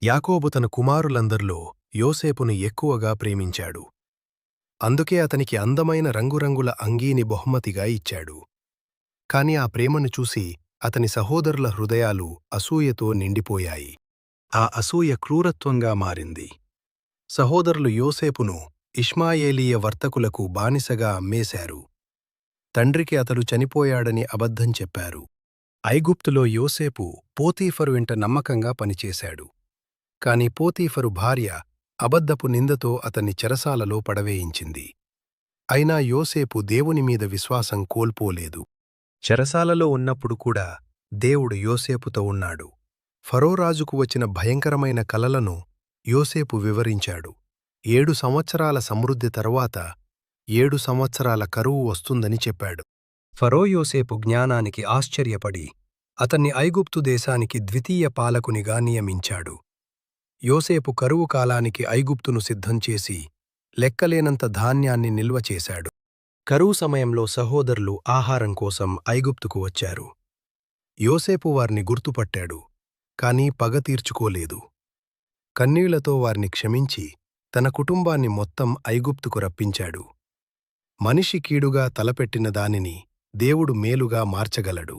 యాకోబు తన కుమారులందర్లో యోసేపును ఎక్కువగా ప్రేమించాడు. అందుకే అతనికి అందమైన రంగురంగుల అంగీని బహుమతిగా ఇచ్చాడు. కాని ఆ ప్రేమను చూసి అతని సహోదరుల హృదయాలు అసూయతో నిండిపోయాయి. ఆ అసూయ క్రూరత్వంగా మారింది. సహోదరులు యోసేపును ఇష్మాయేలీయ వర్తకులకు బానిసగా అమ్మేశారు. తండ్రికి అతడు చనిపోయాడని అబద్ధం చెప్పారు. ఐగుప్తులో యోసేపు పోతీఫరు వెంట నమ్మకంగా పనిచేశాడు. కాని పోతీఫరు భార్య అబద్ధపు నిందతో అతన్ని చెరసాలలో పడవేయించింది. అయినా యోసేపు దేవునిమీద విశ్వాసం కోల్పోలేదు. చెరసాలలో ఉన్నప్పుడు కూడా దేవుడు యోసేపుతో ఉన్నాడు. ఫరోరాజుకు వచ్చిన భయంకరమైన కలలను యోసేపు వివరించాడు. 7 సంవత్సరాల సమృద్ధి తరువాత 7 సంవత్సరాల కరువు వస్తుందని చెప్పాడు. ఫరో యోసేపు జ్ఞానానికి ఆశ్చర్యపడి అతన్ని ఐగుప్తు దేశానికి ద్వితీయ పాలకునిగా నియమించాడు. యోసేపు కరువు కాలానికి ఐగుప్తును సిద్ధం చేసి లెక్కలేనంత ధాన్యాన్ని నిల్వ చేశాడు. కరువు సమయంలో సహోదరులు ఆహారం కోసం ఐగుప్తుకు వచ్చారు. యోసేపు వారిని గుర్తుపట్టాడు, కాని పగ తీర్చుకోలేదు. కన్నీళ్లతో వారిని క్షమించి తన కుటుంబాన్ని మొత్తం ఐగుప్తుకు రప్పించాడు. మనిషి కీడుగా తలపెట్టిన దానిని దేవుడు మేలుగా మార్చగలడు.